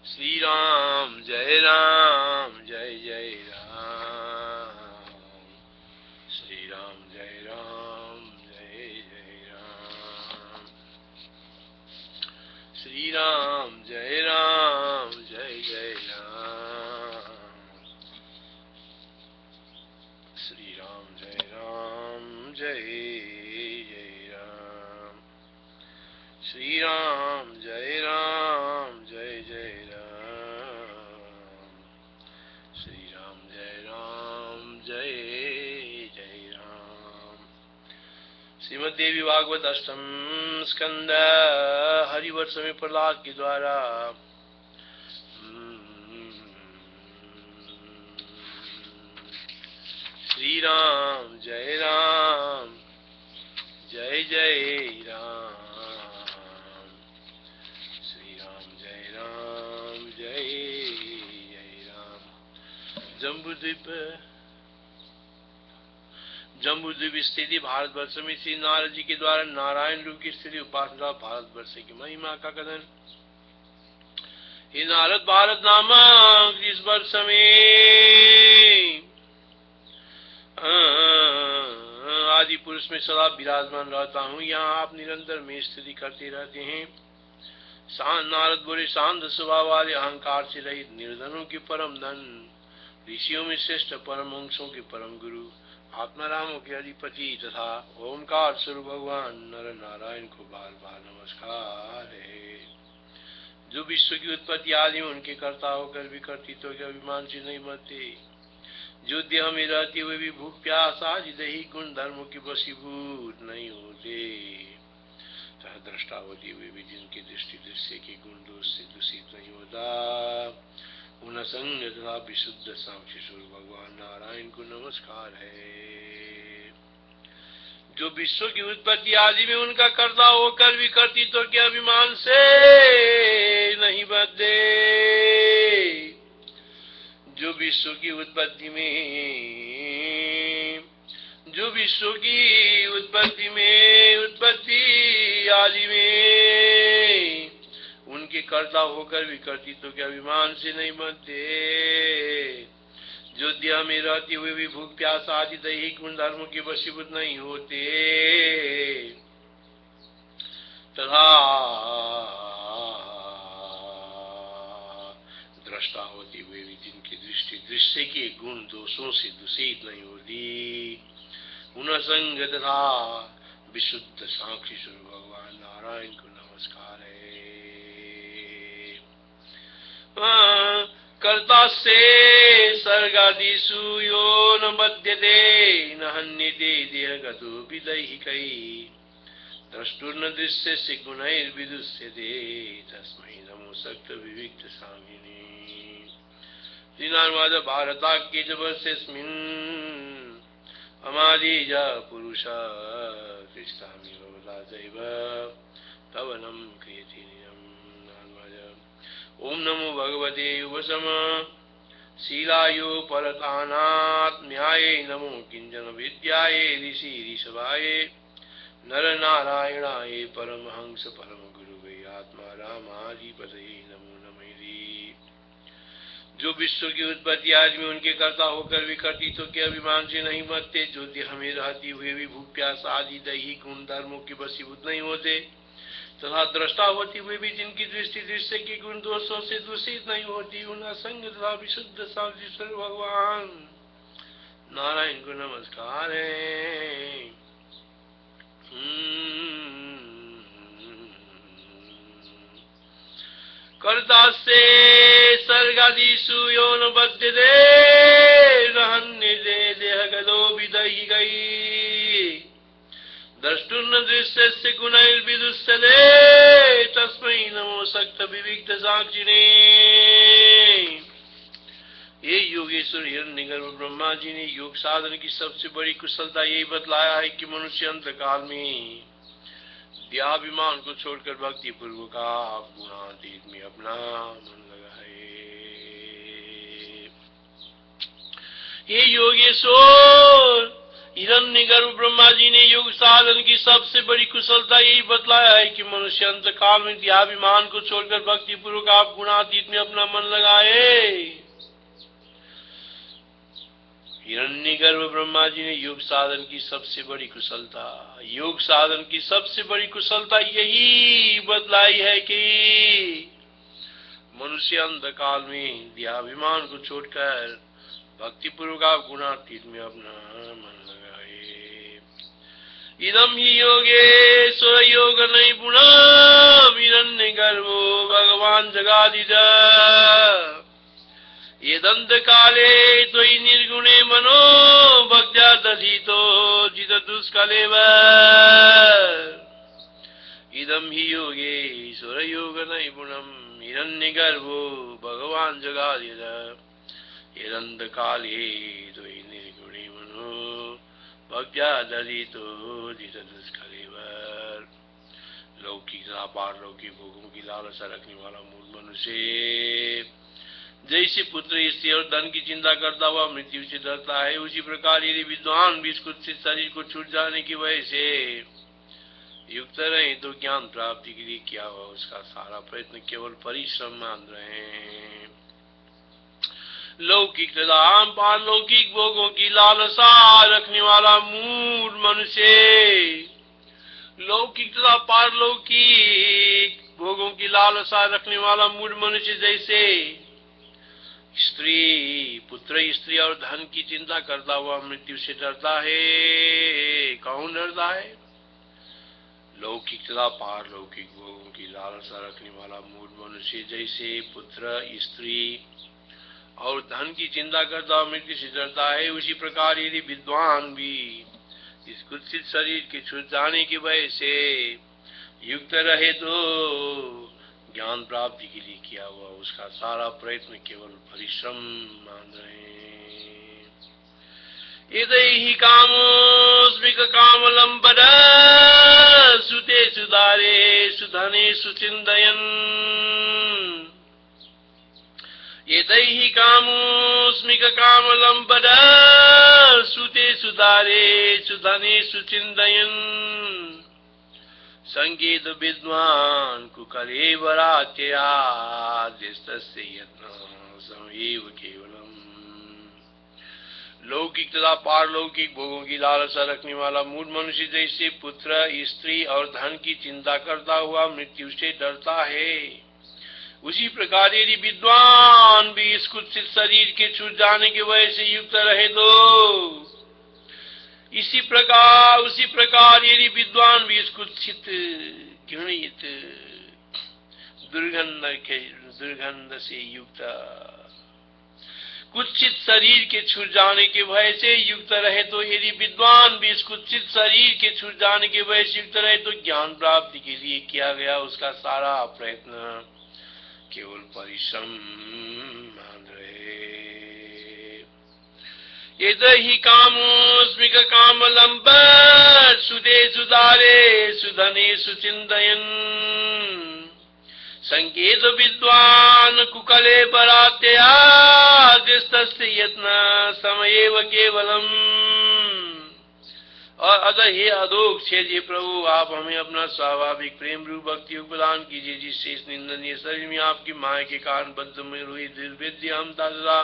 श्री राम जय जय राम। श्री राम जय जय राम। श्री राम जय जय राम। श्री राम जय जय राम। श्री राम जय जय राम। श्री राम जय जय राम। श्रीमद्देवी भागवत अष्टम स्कंद हरिवर्ष में प्रहलाद के द्वारा श्री राम जय जय राम। श्री राम जय जय राम। जम्बूद्वीप स्थिति भारतवर्ष में श्री नारद जी के द्वारा नारायण रूप की स्थिति उपासना भारतवर्ष की महिमा का कथन। हे नारद, भारत नामक इस वर्ष में आदि पुरुष में सदा विराजमान रहता हूँ। यहाँ आप निरंतर में स्थिति करते रहते हैं। नारद बोले, शांत स्वभाव वाले, अहंकार से रहित, निर्धनों के परम धन, ऋषियों में श्रेष्ठ, परम हंसों के परम गुरु, आत्मारामों के अधिपति तथा ओमकार स्वरूप भगवान नर नारायण को बार बार नमस्कार है। जो विश्व की उत्पत्ति आदि में उनके कर्ता होकर भी कर्तृत्व के अभिमान से नहीं मरते, जो देह में रहते हुए भी भूख प्यास आदि दैहिक गुण धर्मों के वशीभूत नहीं होते, तथा दृष्टा होते हुए भी जिनकी दृष्टि दृश्य के गुण दोष से दूषित नहीं होता, उन असंग तथा विशुद्ध साक्षी स्वरूप भगवान नारायण को नमस्कार है। जो विश्व की उत्पत्ति आदि में उनका कर्ता होकर भी कर्तृत्व के अभिमान से नहीं बदले, जो विश्व की उत्पत्ति आदि में उनके कर्ता होकर भी कर्तृत्व के अभिमान से नहीं बनते, जो देह में रहते हुए भी भूख प्यास आदि दैहिक गुण धर्मों के वशीभूत नहीं होते, तथा दृष्टा होते हुए भी जिनकी दृष्टि दृश्य के गुण दोषों से दूषित नहीं होती, उन संग तथा विशुद्ध साक्षी स्वरूप भगवान नारायण को नमस्कार है। कर्ता से सर्गादिषु यो न बध्यते न हन्यते देहगतो विदैहिकै, द्रष्टुर्न दृश्यस्य गुणैर्विदुष्यते तस्मै नमो सक्त विविक्त सामिने। श्रीनारायण भारताख्येजवर्षेऽस्मिन् अमादिज पुरुष कृष्णामि भवता चैव तवनं क्रियते नियम। ओम नमो भगवते युवसम शीलायो परतानात्म्याये, नमो किंचन विद्याये ऋषि ऋषभाये, नर नारायणाय परमहंस परम गुरुवे आत्मा रामाधिपतये नमो नमः। जो विश्व की उत्पत्ति आदि में उनके कर्ता होकर भी कर्तृत्व के अभिमान से नहीं मरते, जो देह में रहते हुए भी भूख प्यास आदि दैहिक गुण धर्मों के वशीभूत नहीं होते, तथा दृष्टा होती हुए भी जिनकी दृष्टि दृश्य के गुण दोषों से दूषित नहीं होती, उन असंग तथा विशुद्ध साक्षी भगवान नारायण को नमस्कार है। कर्ता से सर्गादिषु यो न बध्यते न हन्यते देहगतो विदैहिकै, द्रष्टुर्न दृश्यस्य गुणैर्विदुष्यते तस्मै नमो सक्त विविक्त साक्षिणे। ये योगेश्वर हिरण्यगर्भ ब्रह्मा जी ने योग साधन की सबसे बड़ी कुशलता यही बतलाया है कि मनुष्य अंत काल में देहाभिमान को छोड़कर भक्ति पूर्वक आप गुणातीत में अपना मन लगाए। ये योगेश्वर हिरण्यगर्भ ब्रह्मा जी ने योग साधन की सबसे बड़ी कुशलता यही बतलाया है कि मनुष्य अंत काल में देहाभिमान को छोड़कर भक्ति पूर्वक आप गुणातीत में अपना मन लगाए। हिरण्यगर्भ ब्रह्मा जी ने योग साधन की सबसे बड़ी कुशलता यही बतलाई है कि मनुष्य अंत काल में देहाभिमान को छोड़कर भक्ति पूर्वक आप गुणातीत में अपना मन लगाए। इदम ही योगेश्वर योग नैपुणम् हिरण्यगर्भो भगवान जगादिज येदंत काले त्वयि निर्गुणे मनो भक्त्या दधितो जित दुष्कलेव। इदम ही योगेश्वर योग नैपुणम् हिरण्यगर्भो भगवान जगादिज येदंत काले त्वयि निर्गुणे मनो भक्त्या दधितो जित दुष्कलेव। लौकिक तथा पारलौकिक भोगों की लालसा रखने वाला मूल मनुष्य जैसे पुत्र स्त्री और धन की चिंता करता हुआ मृत्यु से डरता है, उसी प्रकार यदि विद्वान भी इस कुत्सित शरीर को छूट जाने की वजह से युक्त रहे तो ज्ञान प्राप्ति के लिए क्या हुआ उसका सारा प्रयत्न केवल परिश्रम मान रहे हैं। लौकिक तथा पारलौकिक भोगों की लालसा रखने वाला मूढ़ मनुष्य लौकिक तथा पारलौकिक भोगों की लालसा रखने वाला मूढ़ मनुष्य जैसे स्त्री पुत्र स्त्री और धन की चिंता करता हुआ मृत्यु से डरता है। कौन डरता है? लौकिक तथा पारलौकिक भोगों की लालसा रखने वाला मूढ़ मनुष्य जैसे पुत्र स्त्री और धन की चिंता करता हुआ मृत्यु से डरता है, उसी प्रकार यदि विद्वान भी इस कुत्सित शरीर के छूट जाने की वजह से युक्त रहे तो ज्ञान प्राप्ति के लिए किया हुआ उसका सारा प्रयत्न केवल परिश्रम मान रहे हैं। यदि कामोस्मिक कामलंबद सुते सुदारे सुधने सुचिंदयन्। यदि कामोस्मिक कामलंबद सुते सुदारे सुधने सुचिंदयन्। संगीत विद्वान कुकले वरात्यया जिस्तस्य यत्न समएव केवलम। लौकिक तथा पारलौकिक भोगों की लालसा रखने वाला मूढ़ मनुष्य जैसे पुत्र स्त्री और धन की चिंता करता हुआ मृत्यु से डरता है, उसी प्रकार यदि विद्वान भी इस कुत्सित शरीर के छूट जाने की वजह से युक्त रहे तो उसी प्रकार यदि विद्वान भी इस कुत्सित घृणित दुर्गंध से युक्त कुत्सित शरीर के छूट जाने के भय से युक्त रहे तो यदि विद्वान भी इस कुत्सित शरीर के छूट जाने के भय से युक्त रहे तो ज्ञान प्राप्ति के लिए किया गया उसका सारा प्रयत्न केवल परिश्रम मान रहे। यदि कामोस्मिक कामलंबद सुदे सुदारे सुधने सुचिंदयन्। संकेत विद्वान कुकले बरात्यया दिस्तस्य यत्न समएव केवलम। और अतः हे अधोक्ष हे प्रभु आप हमें अपना स्वाभाविक प्रेम रूप भक्ति प्रदान कीजिए जिससे इस निंदनीय शरीर में आपकी माया के कारण बद्ध में हुई दुर्विद्य हम तथा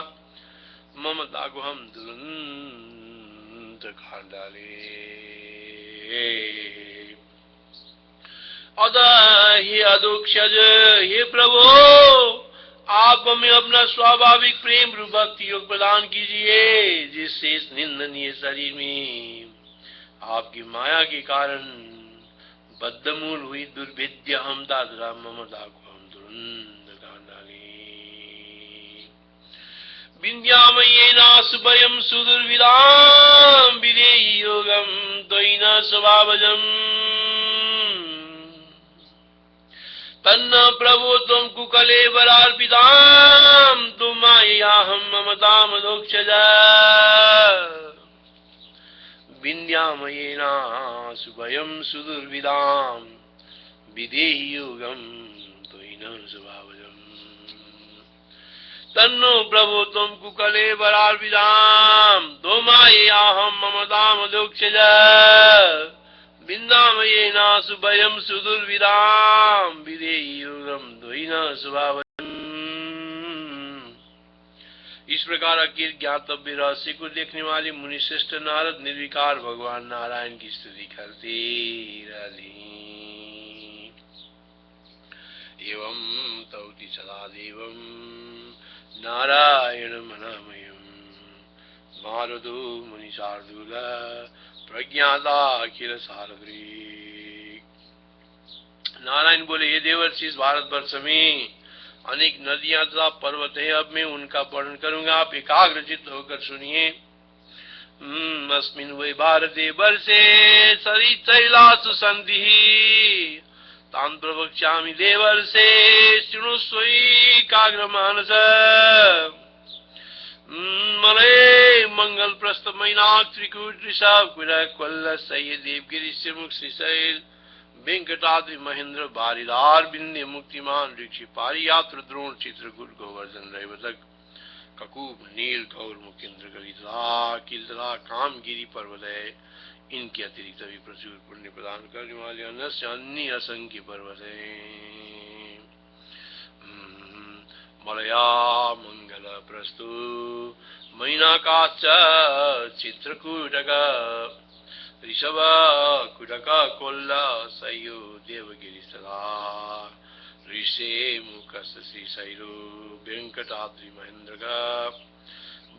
ममता को हम तुरंत खा डाले। अतः हे अधोक्षज हे प्रभु आप हमें अपना स्वाभाविक प्रेम रूप भक्ति योग प्रदान कीजिए जिससे इस निंदनीय शरीर में आपकी माया के कारण बद्धमूल हुई दुर्भिद्य हम दादरा ममता को हम तुरंत काट डाले। विद्यामयेन सुभयं सुदुर्विदां विदेहि योगं त्वयि न स्वभावजम्। तन्न प्रभो त्वं कुकले वरार्पितां तुमायाहं ममतामधोक्षजा। विद्यामयेन सुभयं सुदुर्विदां विदेहि योगं त्वयि न स्वभावजम्। तन्नो प्रभो त्वं कुकले वरार्विदाम दोमायेयाहं ममताम दोक्षज बिन्दामयेना सुभयं सुदुर्विदाम विदेयुरम द्वैना स्वभावम्। इस प्रकार अकीर ज्ञातव्य रहस्य को देखने वाले मुनि श्रेष्ठ नारद निर्विकार भगवान नारायण की स्तुति करते रहे। एवं तौति सदा देवं नारायण मनामयम् नारदो मुनि शार्दूल प्रज्ञाता अखिल सारद्री। नारायण बोले, ये देवर्षि, इस भारतवर्ष में अनेक नदियां तथा पर्वत है। अब मैं उनका वर्णन करूंगा, आप एकाग्रचित्त होकर सुनिए। अस्मिन् वै भारते वर्षे सरितैलासु सन्धिः तान् प्रवक्ष्यामि देवर्षे शृणुष्वैकाग्रमानस। मलय मंगल प्रस्थ मैनाक त्रिकूट ऋषभ कुल सह्य देवगिरी मुख श्रीशैल वेंकटाद्रि महेंद्र बारिदार बिंदे मुक्तिमान ऋषि पारियात्र द्रोण चित्रकूट गोवर्धन रैवतक ककूप नील गौर मुकेंद्र गलितला किलतला कामगिरी पर्वत है। इनके अतिरिक्त भी प्रचुर पुण्य प्रदान करने वाले अन्य असंख्य पर्वत है। मलया मंगल प्रस्तु मैनाकाश्च चित्रकूटक ऋषभ कुटक कोल्ल सयो देवगिरिस्थला ऋषे मुखस् श्रीशैलो वेंकटाद्रि महेंद्रक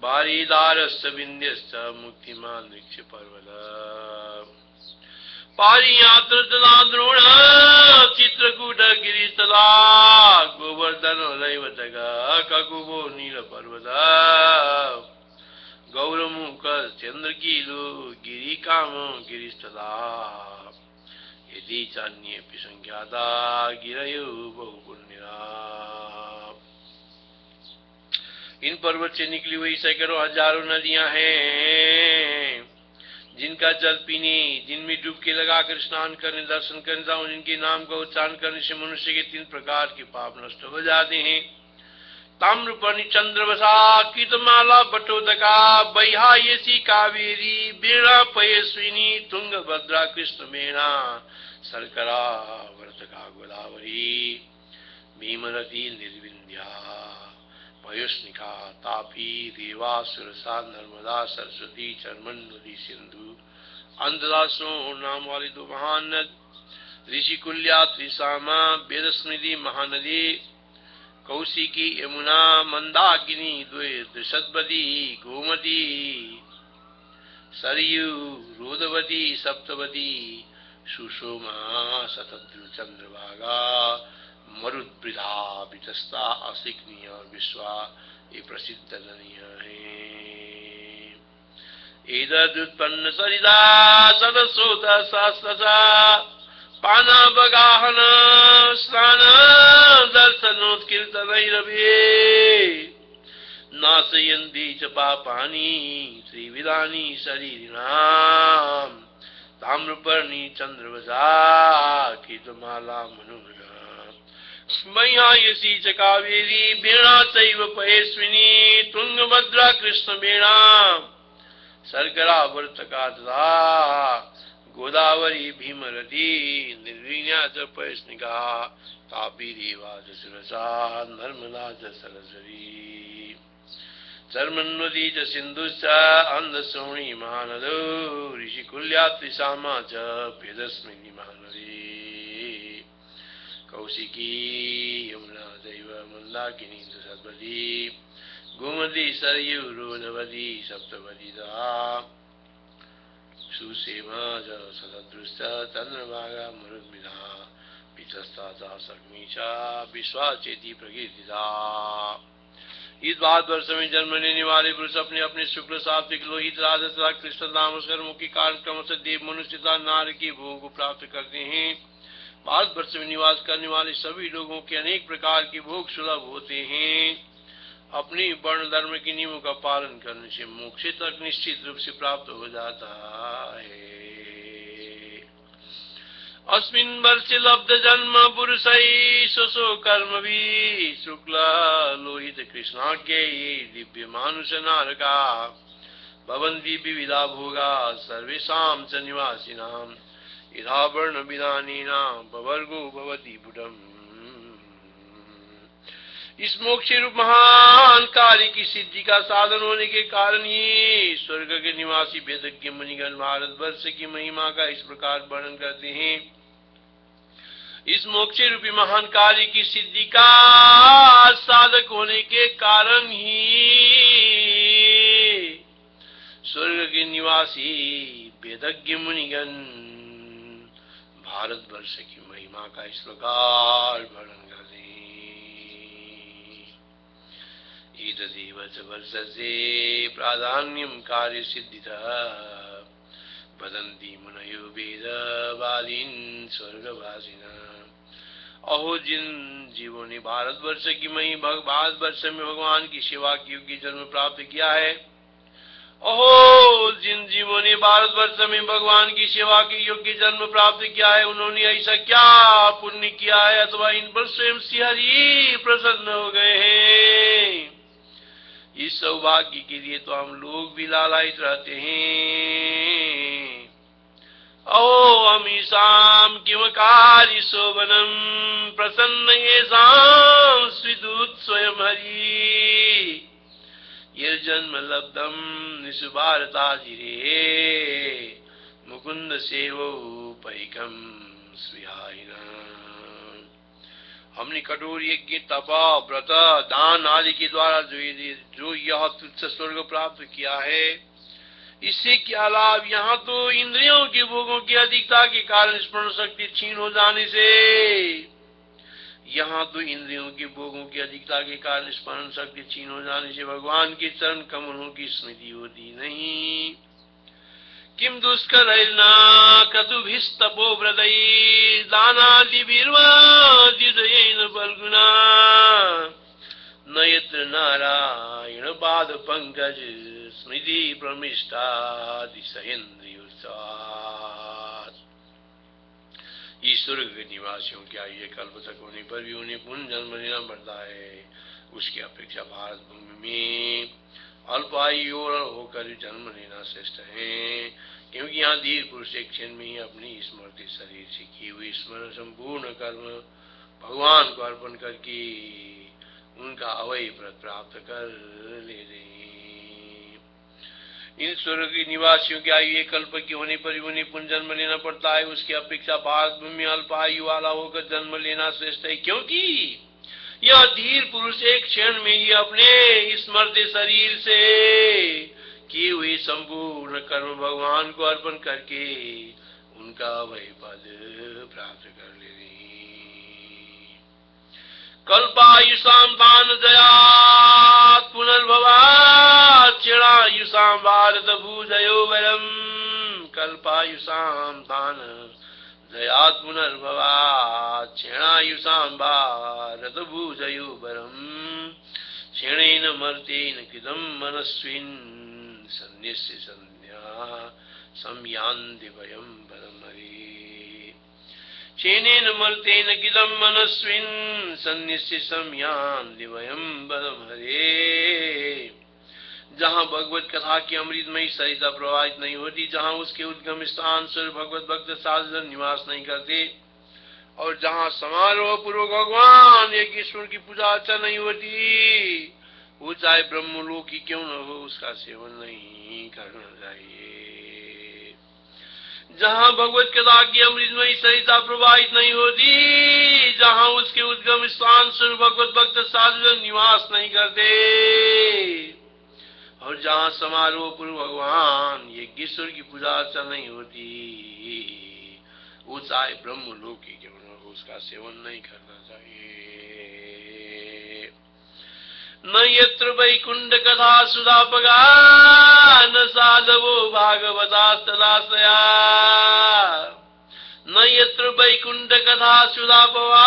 बारीदारश्च विन्ध्यश्च मुक्तिमान् वृक्ष पर्वत पारियात्र तदा द्रोण चित्रकूट गिरिस्थला गोवर्धन रैवतक ककुबो नील पर्वत गौरमुख चंद्रकीलो गिरिकाम गिरिस्थला यदि चान्येऽपि संख्याता गिरयो बहुपुण्या। इन पर्वत से निकली हुई सैकड़ों हजारों नदियां हैं, जिनका जल पीने, जिनमें डुबकी लगाकर स्नान करने, दर्शन करने तथा उनके नाम का उच्चारण करने से मनुष्य के 3 प्रकार के पाप नष्ट हो जाते हैं। ताम्रपर्णी चंद्रवसा कीर्तमाला बटोदका वैहायसी कावेरी वीणा पयस्विनी तुंगभद्रा कृष्णमेना शर्करा वर्तका गोदावरी भीमरती निर्विंध्या पयोष्णिका तापी देवा सुरसा नर्मदा सरस्वती चर्मन्वती सिंधु अंधदासो नाम वाली 2 महान नद ऋषिकुल्या त्रिसामा वेदस्मृति महानदी कौशिकी यमुना मंदाकिनी द्विशतवती गोमती सरयू रोदवती सप्तवती सुषोमा शतद्रु चंद्रभागा मरुद्वृधा वितस्ता असिकनीय और विश्वा ये प्रसिद्ध नदियां हैं। एतदुत्पन्न सरिता सदसोत सहस्रशा पानावगाहन स्नान दर्शनोत्कीर्तनैरभि नाशयन्ति च पापानि त्रिविधानि शरीरिणां ताम्रपर्णी चंद्रवसा कीर्तमाला मनोहरा मह्यायसी च कावेरी वीणा चैव पयस्विनी तुंगभद्रा कृष्णवेणा शर्करा वर्तका तथा गोदावरी भीमरती निर्विण्या च पयस्निका तापी देवा च सुरसा नर्मदा च सरस्वती चर्मन्वती च सिन्धुश्च अन्धश्रवणी महानदो ऋषिकुल्या त्रिसामा च वेदस्मिनी महानदी कौशिकी यमुना चैव मन्दाकिनी सद्वती गोमती सरयू रोदवती सप्तवती सुसेमा च सदृश्च चंद्रभागा मरुद्भिदा पितस्ता च सग्मी च विश्वा चेती प्रकीर्तिता। इस भारतवर्ष में जन्म लेने वाले पुरुष अपने अपने शुक्ल सात्विक लोहित राजस तथा कृष्ण नामस्कर मुख्य कार्यक्रम से देव मनुष्य तथा नार की भोग को प्राप्त करते हैं। भारतवर्ष में निवास करने वाले सभी लोगों के अनेक प्रकार के भोग सुलभ होते हैं। अपनी वर्ण धर्म के नियमों का पालन करने से मोक्ष तक निश्चित रूप से प्राप्त हो जाता है। अस्मिन् वर्षे लब्ध जन्म पुरुषै स्वसो कर्मभिः शुक्ल लोहित कृष्णाख्यै दिव्य मानुष नारका भवन्ति विविधा भोगा सर्वेषां च निवासिनां यथा वर्ण विधानीनां पवर्गो भवति पुटम्। इस मोक्ष रूप महान कार्य की सिद्धि का साधन होने के कारण ही स्वर्ग के निवासी वेदज्ञ मुनिगण भारतवर्ष की महिमा का इस प्रकार वर्णन करते हैं। इस मोक्ष रूपी महान कार्य की सिद्धि का साधक होने के कारण ही स्वर्ग के निवासी वेदज्ञ मुनिगण भारतवर्ष की महिमा का इस प्रकार वर्णन करते हैं। एतदेव च वर्षस्य प्राधान्यं कार्य सिद्धितः वदन्ति मुनयो वेदवादीन् स्वर्गवासिनः। अहो जिन जीवों ने भारतवर्ष में भगवान की सेवा की योग्य जन्म प्राप्त किया है, अहो जिन जीवों ने भारतवर्ष में भगवान की सेवा के योग्य जन्म प्राप्त किया है, उन्होंने ऐसा क्या पुण्य किया है अथवा इन पर स्वयं श्री हरि प्रसन्न हो गए हैं। इस सौभाग्य के लिए तो हम लोग भी लालायित रहते हैं। अहो अमीशाम किम कार्य शोभनम प्रसन्न येषां स्विदूत स्वयं हरि ये जन्म लब्धम निसुभारताजिरे मुकुंद सेवो पैकम स्विहाइना। हमने कठोर यज्ञ तपा व्रत दान आदि के द्वारा जो यह तुच्छ स्वर्ग प्राप्त किया है, इससे क्या लाभ। यहाँ तो इंद्रियों के भोगों की अधिकता के कारण स्मरण शक्ति क्षीण हो जाने से स्मरण शक्ति क्षीण हो जाने से भगवान के चरण कमलों की स्मृति होती नहीं। किम दुष्करैर्न क्रतुभिस्तपो व्रतैः दानादिभिर्वादितयेन बल्गुना न यत्र नारायण पाद पंकज स्मृति प्रमिष्टातिशयेन्द्रियोत्सात्। ईश्वर के निवासियों क्या ये कल्प तक होने पर भी उन्हें पुनः जन्म लेना पड़ता है। उसकी अपेक्षा भारत भूमि में अल्पायु होकर जन्म लेना श्रेष्ठ है, क्योंकि यहाँ धीर पुरुष एक क्षण में ही अपनी स्मृति शरीर से की हुई स्मरण संपूर्ण कर्म भगवान को अर्पण करके उनका अवय व्रत प्राप्त कर ले रहे। इन स्वर्ग के निवासियों की आयु एक कल्प की होने पर उन्हें पुनः जन्म लेना पड़ता है। उसकी अपेक्षा भारत भूमि में अल्पायु वाला होकर जन्म लेना श्रेष्ठ है, क्योंकि यह धीर पुरुष एक क्षण में ही अपने स्मृति शरीर से की हुई संपूर्ण कर्म भगवान को अर्पण करके उनका वही पद प्राप्त कर ले। कल्पायुषां दान जयात् पुनर्भवात् क्षीणायुषां भारत भूजयो वरम। कल्पायुषां दान जयात् पुनर्भवात् क्षीणायुषां भारत भूजयो वरम। क्षीणेन मर्त्येन कृतं मनस्विन् सन्न्यस्य संध्या संयान्ति वयं परम हरे। क्षीणेन मर्त्येन कृतं मनस्विन् सन्न्यस्य संयान्ति वयं परम हरे। जहाँ भगवत कथा की अमृतमयी सरिता प्रवाहित नहीं होती, जहाँ उसके उद्गम स्थान स्वर भगवत भक्त साधुजन निवास नहीं करते, और जहाँ समारोह पूर्वक भगवान एक ईश्वर की पूजा अर्चना नहीं होती, वो चाहे ब्रह्मलोक की क्यों न हो, उसका सेवन नहीं करना चाहिए। जहाँ भगवत कथा की अमृतमयी सरिता प्रवाहित नहीं होती, जहाँ उसके उद्गम स्थान स्वर भगवत भक्त साधुजन निवास नहीं करते, और जहाँ समारोह पूर्व भगवान ये ईश्वर की पूजा अर्चना नहीं होती, वो चाहे ब्रह्मलोक की क्यों न हो, उसका सेवन नहीं करना चाहिए। न यत्र वैकुंठ कथा सुधापगा न साधवो भागवता तदाश्रया। न यत्र वैकुंठ कथा सुधापवा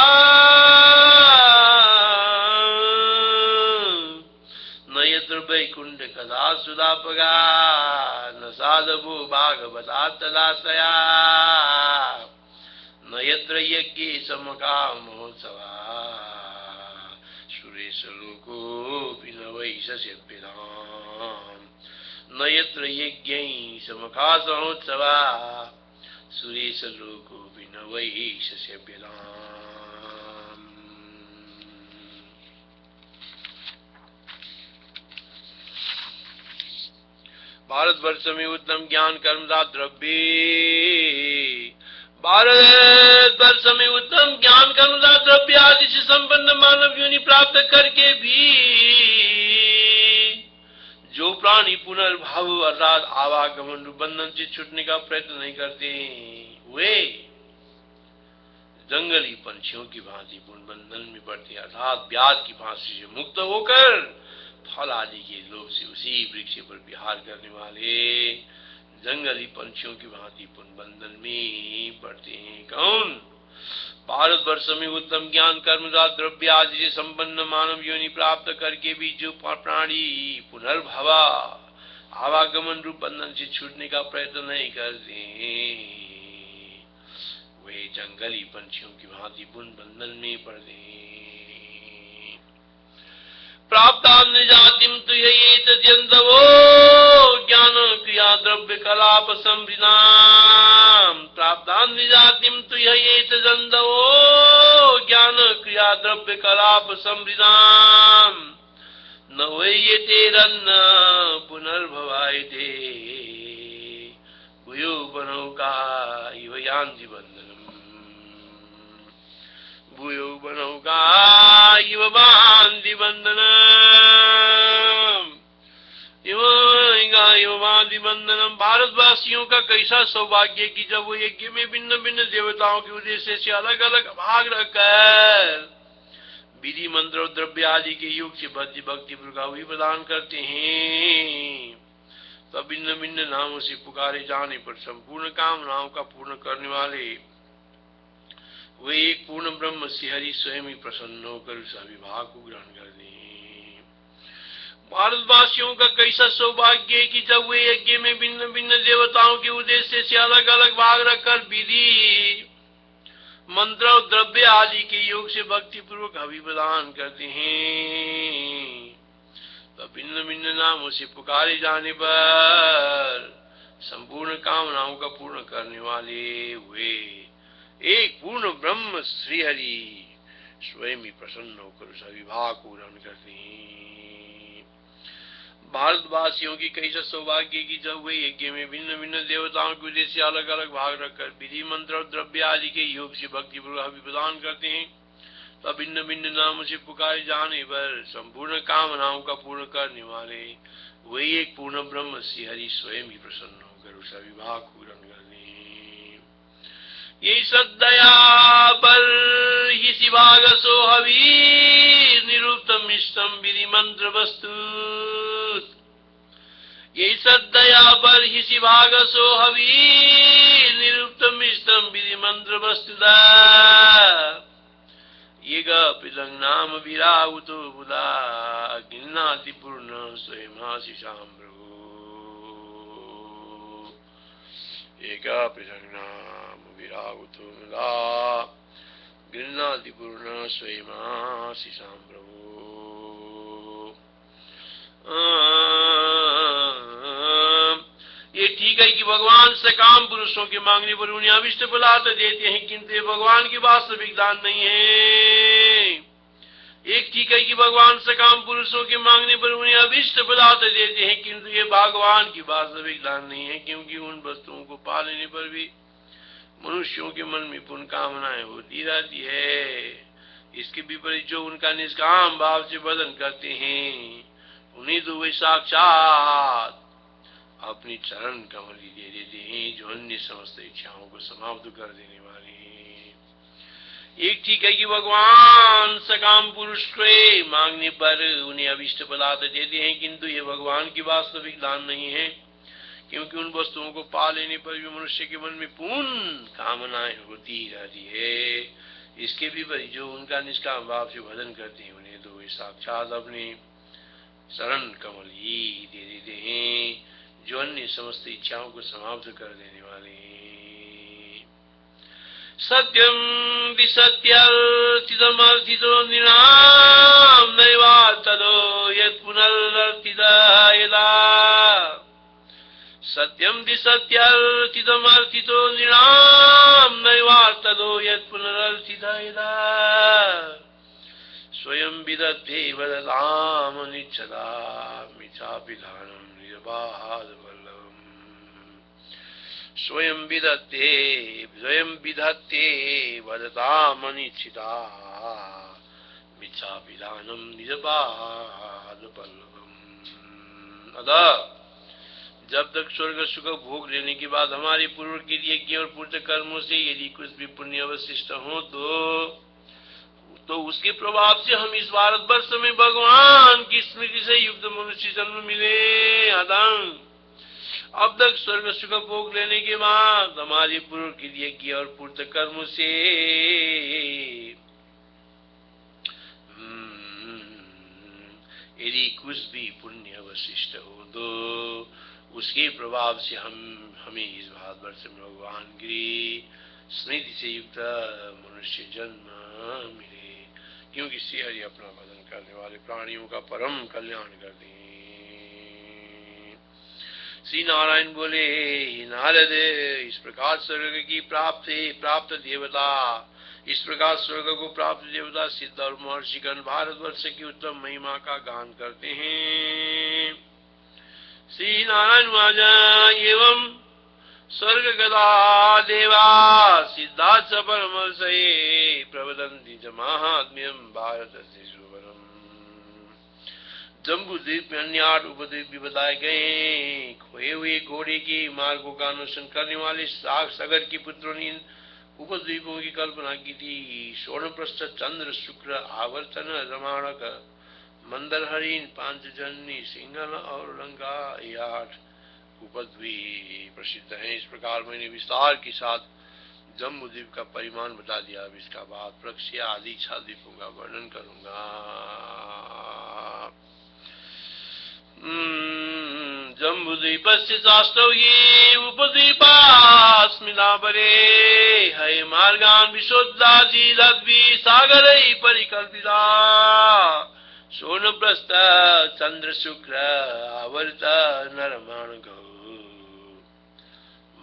न यत्र वैकुंठ कथा सुधापगा न साधवो भागवता तदाश्रया। न न यत्र यज्ञे समका महोत्सवा सुरेश लोकोऽपि न वै ससेव्यताम् न यत्र यज्ञै समका महोत्सवा सुरेश लोकोऽपि न वै ससेव्यताम्। भारतवर्ष में उत्तम ज्ञान कर्मदा द्रव्य, भारतवर्ष में उत्तम ज्ञान कर्मदा द्रव्य आदि से संपन्न मानव योनि प्राप्त करके भी जो प्राणी पुनर्भाव अर्थात आवागमन रूप बंधन से छूटने का प्रयत्न नहीं करते, वे जंगली पंछियों की भांति पूर्ण बंधन में पड़ते अर्थात व्याध की फांसी से मुक्त होकर फल आदि के लोभ से उसी वृक्ष पर विहार करने वाले जंगली पंछियों की भांति पुण्य बंधन में पड़ते हैं। कौन? भारतवर्ष में उत्तम ज्ञान कर्मदा द्रव्य आदि से संपन्न मानव योनि प्राप्त करके भी जो प्राणी पुनर्भवा आवागमन रूप बंधन से छूटने का प्रयत्न नहीं करते, वे जंगली पंछियों की भांति पुण्य बंधन में पड़ते हैं। प्राप्तान् निजातिं तु ययेतद्यन्तवो ज्ञान क्रिया द्रव्य कलाप संवृताम् प्राप्तान् निजातिं तु ययेतद्यन्तवो ज्ञान क्रिया द्रव्य कलाप संवृताम् न वैयतेरन्न पुनर्भवायते भूयो बनौका इव यान्ति बन्धनम् भूयो बनौका इव यान्ति बन्धनम् बंधनम। भारतवासियों का कैसा सौभाग्य कि जब वो यज्ञ में भिन्न भिन्न देवताओं के उद्देश्य से अलग अलग भाग रखकर विधि मंत्र और द्रव्य आदि के योग से भक्ति प्रभावी प्रदान करते हैं, तब भिन्न भिन्न नामों से पुकारे जाने पर संपूर्ण कामनाओं का पूर्ण करने वाले वे एक पूर्ण ब्रह्म श्री हरि स्वयं ही प्रसन्न होकर उस अविभाग को ग्रहण करते हैं। भारतवासियों का कैसा सौभाग्य है कि जब वे यज्ञ में भिन्न भिन्न देवताओं के उद्देश्य से अलग अलग भाग रखकर विधि मंत्र और द्रव्य आदि के योग से भक्ति पूर्वक अभिप्रदान करते हैं, तो भिन्न भिन्न नामों से पुकारे जाने पर संपूर्ण कामनाओं का पूर्ण करने वाले वे एक पूर्ण ब्रह्म श्री हरि स्वयं ही प्रसन्न होकर उस अविभाग को ग्रहण करते हैं। भारतवासियों की कैसा सौभाग्य की जब वे यज्ञ में भिन्न भिन्न देवताओं के उद्देश्य से अलग अलग भाग रखकर विधि मंत्र और द्रव्य आदि के योग से भक्ति पूर्वक प्रदान करते हैं, तब भिन्न भिन्न नामों से पुकारे जाने पर संपूर्ण कामनाओं का पूर्ण करने वाले वही एक पूर्ण ब्रह्म श्री हरि स्वयं ही प्रसन्न होकर उस अविभाग को ग्रहण करते हैं। ये श्रद्धया पर ही शिवागसो हवी निरुक्तम इष्टम विधि मंत्र वस्तु ये श्रद्धया पर ही शिवागसो हवी निरुक्तम इष्टम विधि मंत्र वस्तुदा ये गपिलं नाम विराहुतो बुधा गिन्नाति पूर्ण स्वयमाशिषां प्रभु ये गपिलं नाम विराहुतो बुधा गिन्नाति पूर्ण स्वयमाशिषां प्रभु। ये ठीक है कि भगवान से काम पुरुषों के मांगने पर उन्हें अभिष्ट फलात देते हैं, किंतु ये भगवान की वास्तविक दान नहीं है। एक ठीक है कि भगवान से काम पुरुषों के मांगने पर उन्हें अभिष्ट फलात देते हैं, किंतु ये भगवान की वास्तविक दान नहीं है, क्योंकि उन वस्तुओं को पा लेने पर भी मनुष्यों के मन में पुण्य कामनाएं होती रहती है। इसके विपरीत जो उनका निष्काम भाव से भजन करते हैं उन्हें तो वे साक्षात अपनी चरण कमल ही दे देते हैं, जो अन्य समस्त इच्छाओं को समाप्त कर देने वाले हैं। एक ठीक है कि भगवान सकाम पुरुष के मांगने पर उन्हें अभिष्ट पदार्थ देते हैं, किंतु ये भगवान की वास्तविक दान नहीं है, क्योंकि उन वस्तुओं को पा लेने पर भी मनुष्य के मन में पूर्ण कामनाएं होती रहती है। इसके विपरीत जो उनका निष्काम भाव से भजन करते हैं उन्हें तो वे साक्षात अपने शरण कमल ही दे देते हैं, जो अन्य समस्त इच्छाओं को समाप्त कर देने वाले हैं। सत्यं विसत्यर्थितमर्थितो निराम नैवार्तदो यत् पुनरर्थितः यदा सत्यं विसत्यर्थितमर्थितो निराम नैवार्तदो यत् पुनरर्थितः यदा स्वयं विदत्ते वदतामनिच्छदा मिथ्याभिधानं निर्बाधवल्लभम् स्वयं विदत्ते वदतामनिच्छिता मिथ्याभिधानं निर्बाधवल्लभम्। अतः जब तक स्वर्ग सुख भोग लेने के बाद हमारे पूर्व के यज्ञ और पूर्व कर्मों से यदि कुछ भी पुण्य अवशिष्ट हो तो उसके प्रभाव से हम इस भारतवर्ष में भगवान की स्मृति से युक्त मनुष्य जन्म मिले। आदम अब तक स्वर्ग सुख भोग लेने के बाद हमारे पूर्व के यज्ञ और पूर्व कर्मों से यदि कुछ भी पुण्य अवशिष्ट हो तो उसके प्रभाव से हमें इस भारतवर्ष में भगवान की स्मृति से युक्त मनुष्य जन्म मिले, क्योंकि श्री हरि अपना भजन करने वाले प्राणियों का परम कल्याण करते हैं। श्री नारायण बोले, नारद इस प्रकार स्वर्ग की प्राप्त देवता इस प्रकार स्वर्ग को प्राप्त देवता सिद्ध और महर्षिगण भारतवर्ष की उत्तम महिमा का गान करते हैं। श्री नारायण वाजा एवं स्वर्ग गदा देवा सिद्धार्थ परमर्षये प्रवदन्ति च महात्म्यं भारतस्य सुवरम्। जम्बूद्वीप में अन्य 8 उपद्वीप भी बताए गए। खोए हुए घोड़े के मार्गों का अनुसरण करने वाले सागर के पुत्रों ने इन उपद्वीपों की कल्पना की थी। स्वर्णप्रस्थ, चंद्र, शुक्र, आवर्तन, रमाणक, मंदरहरिण, पांचजन्य, सिंहल और लंका, ये 8 उपद्वीप प्रसिद्ध हैं। इस प्रकार मैंने विस्तार के साथ जम्बूद्वीप का परिमाण बता दिया। अब इसका बाद प्रक्षय आदि 6 द्वीपों का वर्णन करूंगा। जम्बूद्वीपस्य चाष्टौ ये उपद्वीपास्मिनापरे हय मार्गान् विशोद्धाजिदद्भिः सागरैः परिकल्पिता। स्वर्णप्रस्थ, चंद्र, शुक्र, आवर्त, नरमाणगौ,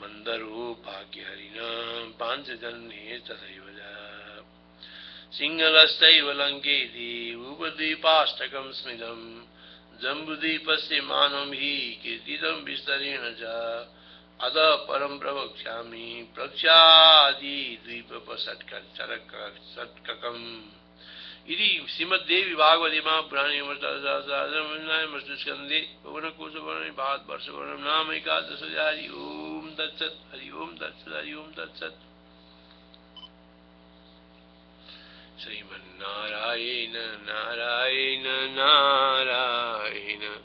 मंदरो, भाग्यहरिण, पांचजन्य तथैव सिंहलश्चैव लंकेति उपद्वीपाष्टकं स्मितम्। जम्बूद्वीपस्य मानं हि कीर्तितं विस्तरेण च अतः परं प्रवक्ष्यामि। प्रक्षादिद्वीपषट्ककम् इति श्रीमद्देवी भागवते महापुराणे स्कंदे भुवनकोशवर्णे भारतवर्षवर्णं नाम 11। हरि ओम तत्सत्। हरि ओम तत्सत्। हरि ओम तत्सत्। श्रीमन्नारायण नारायण नारायण।